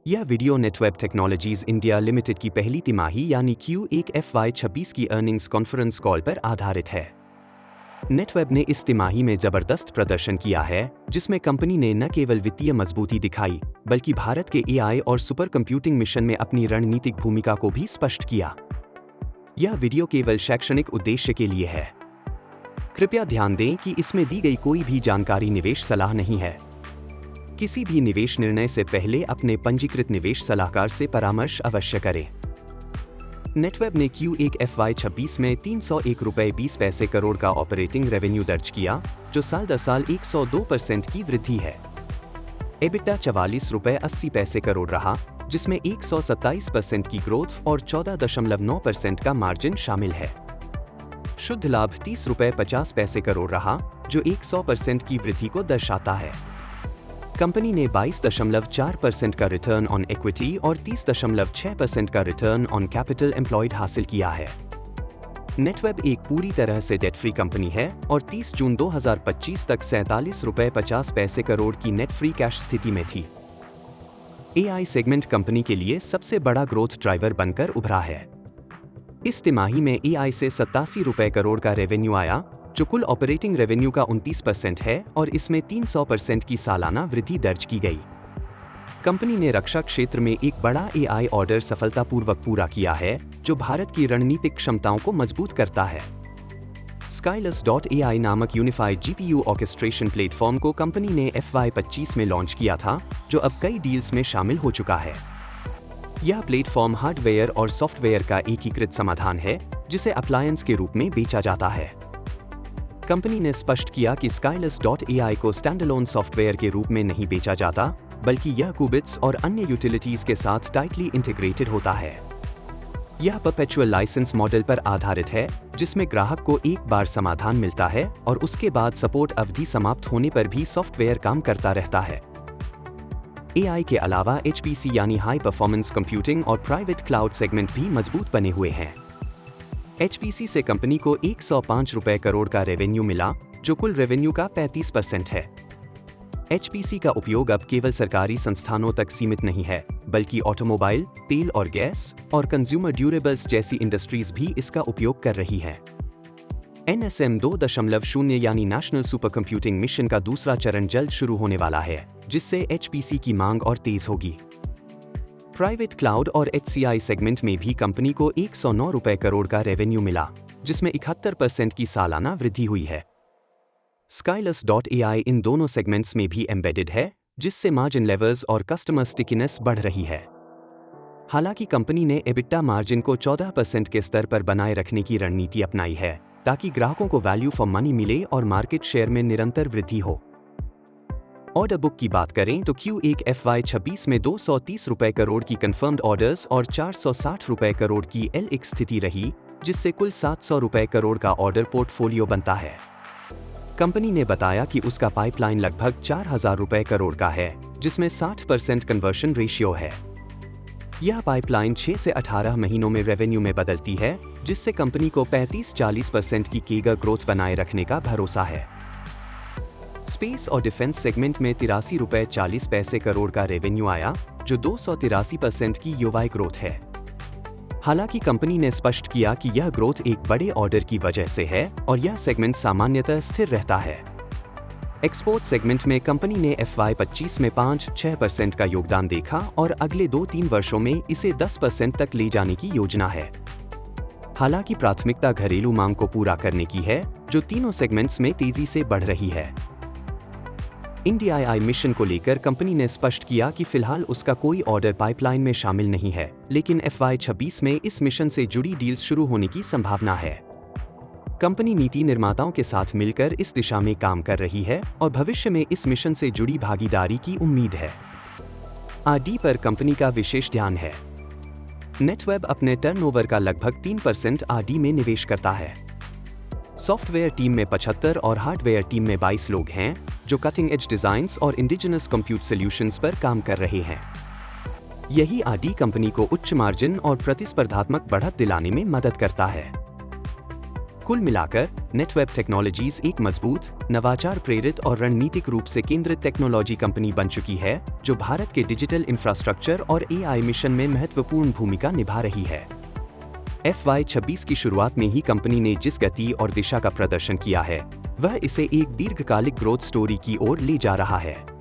यह video Netweb technologies India limited की पहली तिमाही यानी Q1 FY26 की अर्निंग्स कॉन्फ्रेंस कॉल पर आधारित है। नेटवेब ने इस तिमाही में जबरदस्त प्रदर्शन किया है, जिसमें कंपनी ने न केवल वित्तीय मजबूती दिखाई, बल्कि भारत के AI और सुपर कंप्यूटिंग मिशन में अपनी रणनीतिक भूमिका को भी स्पष्ट किया। यह वीडियो केवल शैक्षणिक उद्देश्य के लिए है। कृपया ध्यान दें कि इसमें दी गई कोई भी जानकारी निवेश सलाह नहीं है। किसी भी निवेश निर्णय से पहले अपने पंजीकृत निवेश सलाहकार से परामर्श अवश्य करें। नेटवेब ने Q1 FY26 में 301 रुपये 20 पैसे करोड़ का ऑपरेटिंग रेवेन्यू दर्ज किया, जो साल दर साल 102% की वृद्धि है। एबिटा 44 रुपये 80 पैसे करोड़ रहा, जिसमें 127% की ग्रोथ और 14.9% का मार्जिन शामिल है। शुद्ध लाभ 30 रुपये 50 पैसे करोड़ रहा, जो 100% की वृद्धि को दर्शाता है। कंपनी ने 22.4% का रिटर्न ऑन इक्विटी और 30.6% का रिटर्न ऑन कैपिटल एम्प्लॉयड हासिल किया है। नेटवेब एक पूरी तरह से डेट फ्री कंपनी है और 30 जून 2025 तक 47 रुपये 50 पैसे करोड़ की नेट फ्री कैश स्थिति में थी। AI सेगमेंट कंपनी के लिए सबसे बड़ा ग्रोथ ड्राइवर बनकर उभरा है। इस तिमाही में AI से 87 रुपये करोड़ का रेवेन्यू आया, जो कुल ऑपरेटिंग रेवेन्यू का 29% है और इसमें 300% की सालाना वृद्धि दर्ज की गई। कंपनी ने रक्षा क्षेत्र में एक बड़ा AI ऑर्डर सफलतापूर्वक पूरा किया है, जो भारत की रणनीतिक क्षमताओं को मजबूत करता है। Skylus.ai नामक यूनिफाइड GPU ऑर्केस्ट्रेशन प्लेटफॉर्म को कंपनी ने FY25 में लॉन्च किया था, जो अब कई डील्स में शामिल हो चुका है। यह प्लेटफॉर्म हार्डवेयर और सॉफ्टवेयर का एकीकृत समाधान है, जिसे अप्लायंस के रूप में बेचा जाता है। कंपनी ने स्पष्ट किया कि Skylus.ai को स्टैंडअलोन सॉफ्टवेयर के रूप में नहीं बेचा जाता, बल्कि यह कुबिट्स और अन्य यूटिलिटीज के साथ टाइटली इंटीग्रेटेड होता है। यह परपेचुअल लाइसेंस मॉडल पर आधारित है, जिसमें ग्राहक को एक बार समाधान मिलता है और उसके बाद सपोर्ट अवधि समाप्त होने पर भी सॉफ्टवेयर काम करता रहता है। AI के अलावा HPC यानी हाई परफॉर्मेंस कंप्यूटिंग और प्राइवेट क्लाउड सेगमेंट भी मजबूत बने हुए हैं। HPC से कंपनी को 105 रुपये करोड़ का रेवेन्यू मिला, जो कुल रेवेन्यू का 35% है। HPC का उपयोग अब केवल सरकारी संस्थानों तक सीमित नहीं है, बल्कि ऑटोमोबाइल, तेल और गैस और कंज्यूमर ड्यूरेबल्स जैसी इंडस्ट्रीज भी इसका उपयोग कर रही हैं। NSM 2.0 यानी नेशनल सुपर कंप्यूटिंग मिशन का दूसरा चरण जल्द शुरू होने वाला है, जिससे HPC की मांग और तेज होगी। प्राइवेट क्लाउड और HCI सेगमेंट में भी कंपनी को 109 रुपये करोड़ का रेवेन्यू मिला, जिसमें 71% की सालाना वृद्धि हुई है। Skylus.ai इन दोनों सेगमेंट्स में भी एम्बेडेड है, जिससे मार्जिन लेवल्स और कस्टमर स्टिकीनेस बढ़ रही है। हालांकि कंपनी ने एबिटा मार्जिन को 14% के स्तर पर बनाए रखने की रणनीति अपनाई है, ताकि ग्राहकों को वैल्यू फॉर मनी मिले और मार्केट शेयर में निरंतर वृद्धि हो। ऑर्डर बुक की बात करें तो Q1 FY26 में 230 रुपये करोड़ की कंफर्म्ड ऑर्डर्स और 460 रुपये करोड़ की LX स्थिति रही, जिससे कुल 700 रुपये करोड़ का ऑर्डर पोर्टफोलियो बनता है। कंपनी ने बताया कि उसका पाइपलाइन लगभग 4000 रुपये करोड़ का है, जिसमें 60% कन्वर्शन रेशियो है। यह पाइपलाइन 6 से 18 महीनों में रेवेन्यू में बदलती है, जिससे कंपनी को 35-40% की केगर ग्रोथ बनाए रखने का भरोसा है। स्पेस और डिफेंस सेगमेंट में 83 रुपये 40 पैसे करोड़ का रेवेन्यू आया, जो 283% की YoY ग्रोथ है। हालांकि कंपनी ने स्पष्ट किया कि यह ग्रोथ एक बड़े ऑर्डर की वजह से है और यह सेगमेंट सामान्यतः स्थिर रहता है। एक्सपोर्ट सेगमेंट में कंपनी ने FY25 में 5-6% का योगदान देखा और अगले 2-3 वर्षों में इसे 10% तक ले जाने की योजना है। हालांकि प्राथमिकता घरेलू मांग को पूरा करने की है, जो तीनों सेगमेंट्स में तेजी से बढ़ रही है। INDIA मिशन को लेकर कंपनी ने स्पष्ट किया कि फिलहाल उसका कोई ऑर्डर पाइपलाइन में शामिल नहीं है, लेकिन FY26 में इस मिशन से जुड़ी डील्स शुरू होने की संभावना है। कंपनी नीति निर्माताओं के साथ मिलकर इस दिशा में काम कर रही है और भविष्य में इस मिशन से जुड़ी भागीदारी की उम्मीद है। R&D पर कंपनी का विशेष ध्यान है। नेटवेब अपने टर्नओवर का लगभग 3% R&D में निवेश करता है। सॉफ्टवेयर टीम में 75 और हार्डवेयर टीम में 22 लोग हैं, जो कटिंग एज डिजाइन्स और इंडिजिनस कंप्यूट सॉल्यूशंस पर काम कर रहे हैं। यही R&D कंपनी को उच्च मार्जिन और प्रतिस्पर्धात्मक बढ़त दिलाने में मदद करता है। कुल मिलाकर नेटवेब टेक्नोलॉजीज एक मजबूत, नवाचार प्रेरित और रणनीतिक रूप से केंद्रित टेक्नोलॉजी कंपनी बन चुकी है, जो भारत के डिजिटल इंफ्रास्ट्रक्चर और एआई मिशन में महत्वपूर्ण भूमिका निभा रही है। FY26 की शुरुआत में ही कंपनी ने जिस गति और दिशा का प्रदर्शन किया है, वह इसे एक दीर्घकालिक ग्रोथ स्टोरी की ओर ले जा रहा है।